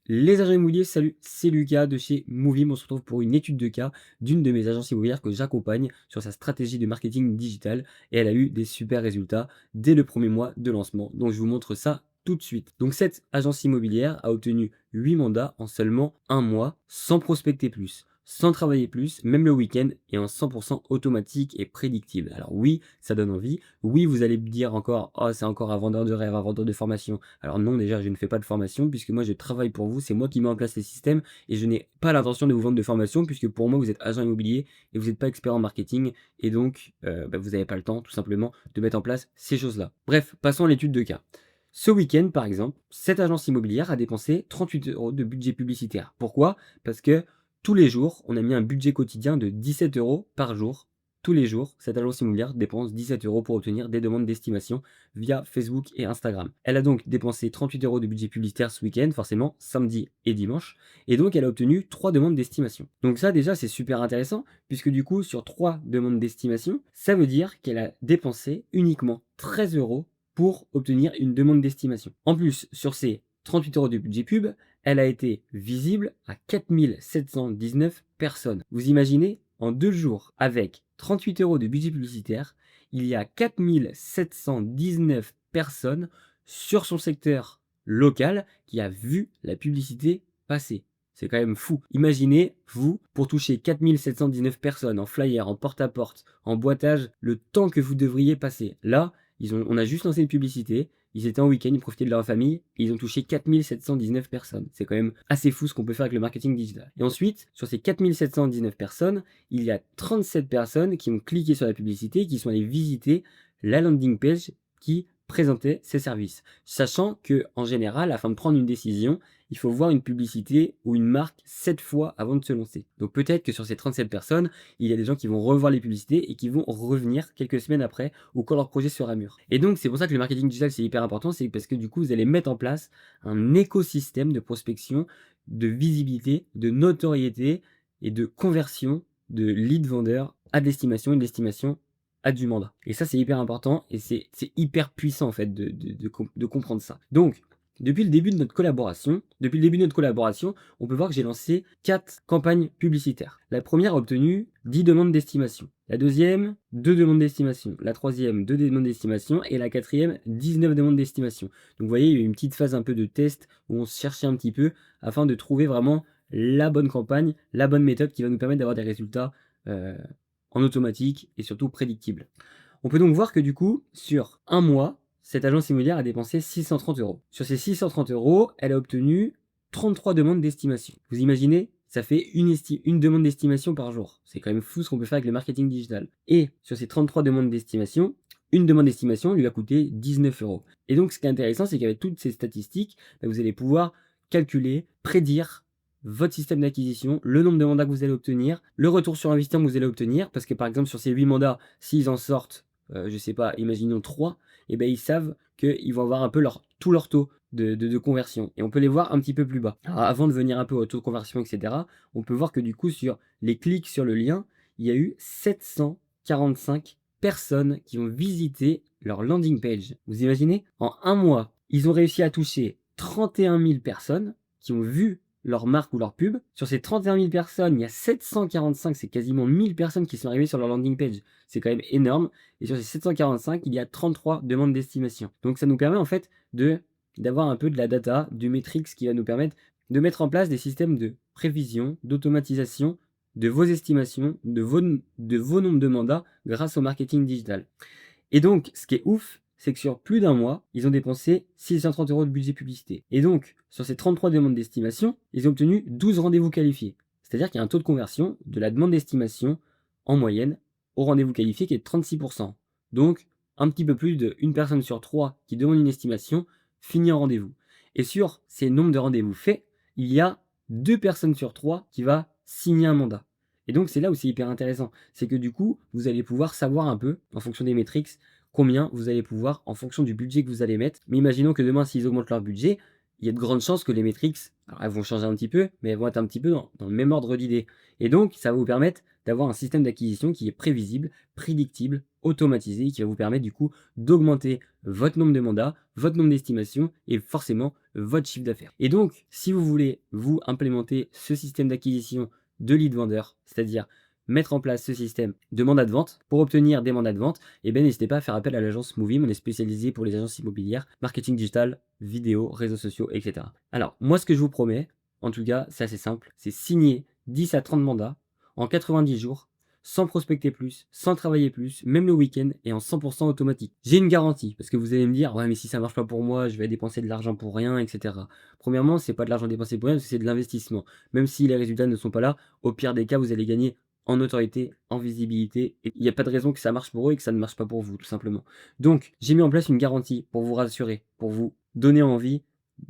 Les agents immobiliers, salut, c'est Lucas de chez Movim. On se retrouve pour une étude de cas d'une de mes agences immobilières que j'accompagne sur sa stratégie de marketing digital et elle a eu des super résultats dès le premier mois de lancement. Donc je vous montre ça tout de suite. Donc cette agence immobilière a obtenu 8 mandats en seulement un mois sans prospecter plus, sans travailler plus, même le week-end et en 100% automatique et prédictible. Alors oui, ça donne envie. Oui, vous allez me dire encore, oh, c'est encore un vendeur de rêve, un vendeur de formation. Alors non, déjà, je ne fais pas de formation puisque moi, je travaille pour vous. C'est moi qui mets en place les systèmes et je n'ai pas l'intention de vous vendre de formation puisque pour moi, vous êtes agent immobilier et vous n'êtes pas expert en marketing et donc, vous n'avez pas le temps, tout simplement, de mettre en place ces choses-là. Bref, passons à l'étude de cas. Ce week-end, par exemple, cette agence immobilière a dépensé 38 euros de budget publicitaire. Pourquoi? Parce que tous les jours, on a mis un budget quotidien de 17 euros par jour. Tous les jours, cette agence immobilière dépense 17 euros pour obtenir des demandes d'estimation via Facebook et Instagram. Elle a donc dépensé 38 euros de budget publicitaire ce week-end, forcément samedi et dimanche, et donc elle a obtenu 3 demandes d'estimation. Donc ça déjà c'est super intéressant, puisque du coup sur 3 demandes d'estimation, ça veut dire qu'elle a dépensé uniquement 13 euros pour obtenir une demande d'estimation. En plus, sur ces 38 euros de budget pub, elle a été visible à 4719 personnes. Vous imaginez, en 2 jours, avec 38 euros de budget publicitaire, il y a 4719 personnes sur son secteur local qui a vu la publicité passer. C'est quand même fou. Imaginez, vous, pour toucher 4719 personnes en flyer, en porte-à-porte, en boitage, le temps que vous devriez passer. Là, on a juste lancé une publicité, ils étaient en week-end, ils profitaient de leur famille, et ils ont touché 4719 personnes. C'est quand même assez fou ce qu'on peut faire avec le marketing digital. Et ensuite, sur ces 4719 personnes, il y a 37 personnes qui ont cliqué sur la publicité, qui sont allées visiter la landing page qui présentait ces services. Sachant que, en général, afin de prendre une décision, il faut voir une publicité ou une marque 7 fois avant de se lancer. Donc peut-être que sur ces 37 personnes, il y a des gens qui vont revoir les publicités et qui vont revenir quelques semaines après ou quand leur projet sera mûr. Et donc c'est pour ça que le marketing digital c'est hyper important, c'est parce que du coup vous allez mettre en place un écosystème de prospection, de visibilité, de notoriété et de conversion de lead vendeur à de l'estimation et de l'estimation à du mandat. Et ça c'est hyper important et c'est hyper puissant en fait de comprendre ça. Donc depuis le début de notre collaboration, on peut voir que j'ai lancé 4 campagnes publicitaires. La première a obtenu 10 demandes d'estimation. La deuxième, 2 demandes d'estimation. La troisième, 2 demandes d'estimation. Et la quatrième, 19 demandes d'estimation. Donc vous voyez, il y a eu une petite phase un peu de test où on se cherchait un petit peu afin de trouver vraiment la bonne campagne, la bonne méthode qui va nous permettre d'avoir des résultats en automatique et surtout prédictibles. On peut donc voir que du coup, sur un mois, cette agence immobilière a dépensé 630 euros. Sur ces 630 euros, elle a obtenu 33 demandes d'estimation. Vous imaginez, ça fait une demande d'estimation par jour. C'est quand même fou ce qu'on peut faire avec le marketing digital. Et sur ces 33 demandes d'estimation, une demande d'estimation lui a coûté 19 euros. Et donc ce qui est intéressant, c'est qu'avec toutes ces statistiques, vous allez pouvoir calculer, prédire votre système d'acquisition, le nombre de mandats que vous allez obtenir, le retour sur investissement que vous allez obtenir, parce que par exemple sur ces 8 mandats, s'ils en sortent je sais pas, imaginons 3, et ben ils savent qu'ils vont avoir un peu tout leur taux de conversion. Et on peut les voir un petit peu plus bas. Alors, avant de venir un peu au taux de conversion, etc., on peut voir que du coup, sur les clics sur le lien, il y a eu 745 personnes qui ont visité leur landing page. Vous imaginez? En un mois, ils ont réussi à toucher 31 000 personnes qui ont vu leur marque ou leur pub. Sur ces 31 000 personnes, il y a 745, c'est quasiment 1000 personnes qui sont arrivées sur leur landing page. C'est quand même énorme. Et sur ces 745, il y a 33 demandes d'estimation. Donc ça nous permet en fait d'avoir un peu de la data, du metrics qui va nous permettre de mettre en place des systèmes de prévision, d'automatisation de vos estimations, de vos nombres de mandats grâce au marketing digital. Et donc, ce qui est ouf, c'est que sur plus d'un mois, ils ont dépensé 630 euros de budget publicité. Et donc, sur ces 33 demandes d'estimation, ils ont obtenu 12 rendez-vous qualifiés. C'est-à-dire qu'il y a un taux de conversion de la demande d'estimation en moyenne au rendez-vous qualifié qui est de 36%. Donc, un petit peu plus d'une personne sur 3 qui demande une estimation finit en rendez-vous. Et sur ces nombres de rendez-vous faits, il y a 2 personnes sur 3 qui va signer un mandat. Et donc, c'est là où c'est hyper intéressant. C'est que du coup, vous allez pouvoir savoir un peu, en fonction des métriques, combien vous allez pouvoir, en fonction du budget que vous allez mettre. Mais imaginons que demain, s'ils augmentent leur budget, il y a de grandes chances que les métriques, alors elles vont changer un petit peu, mais elles vont être un petit peu dans le même ordre d'idées. Et donc, ça va vous permettre d'avoir un système d'acquisition qui est prévisible, prédictible, automatisé, et qui va vous permettre du coup d'augmenter votre nombre de mandats, votre nombre d'estimations et forcément votre chiffre d'affaires. Et donc, si vous voulez vous implémenter ce système d'acquisition de lead vendeur, c'est-à-dire mettre en place ce système de mandat de vente pour obtenir des mandats de vente, eh bien n'hésitez pas à faire appel à l'agence Movim. On est spécialisé pour les agences immobilières, marketing digital, vidéo, réseaux sociaux, etc. Alors, moi, ce que je vous promets, en tout cas, c'est assez simple, c'est signer 10 à 30 mandats en 90 jours, sans prospecter plus, sans travailler plus, même le week-end et en 100% automatique. J'ai une garantie, parce que vous allez me dire, ouais, mais si ça marche pas pour moi, je vais dépenser de l'argent pour rien, etc. Premièrement, c'est pas de l'argent dépensé pour rien, parce que c'est de l'investissement. Même si les résultats ne sont pas là, au pire des cas, vous allez gagner en notoriété, en visibilité, et il n'y a pas de raison que ça marche pour eux et que ça ne marche pas pour vous, tout simplement. Donc, j'ai mis en place une garantie pour vous rassurer, pour vous donner envie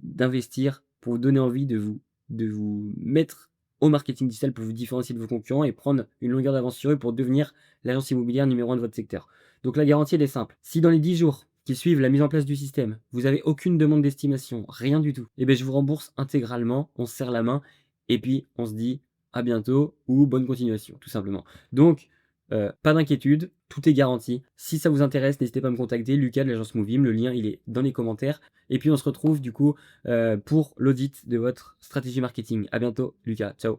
d'investir, pour vous donner envie de vous mettre au marketing digital pour vous différencier de vos concurrents et prendre une longueur d'avance sur eux pour devenir l'agence immobilière numéro 1 de votre secteur. Donc la garantie, elle est simple. Si dans les 10 jours qui suivent la mise en place du système, vous n'avez aucune demande d'estimation, rien du tout, eh bien je vous rembourse intégralement, on se serre la main et puis on se dit à bientôt ou bonne continuation, tout simplement. Donc, pas d'inquiétude, tout est garanti. Si ça vous intéresse, n'hésitez pas à me contacter, Lucas de l'agence Movim, le lien il est dans les commentaires. Et puis on se retrouve du coup pour l'audit de votre stratégie marketing. À bientôt, Lucas, ciao.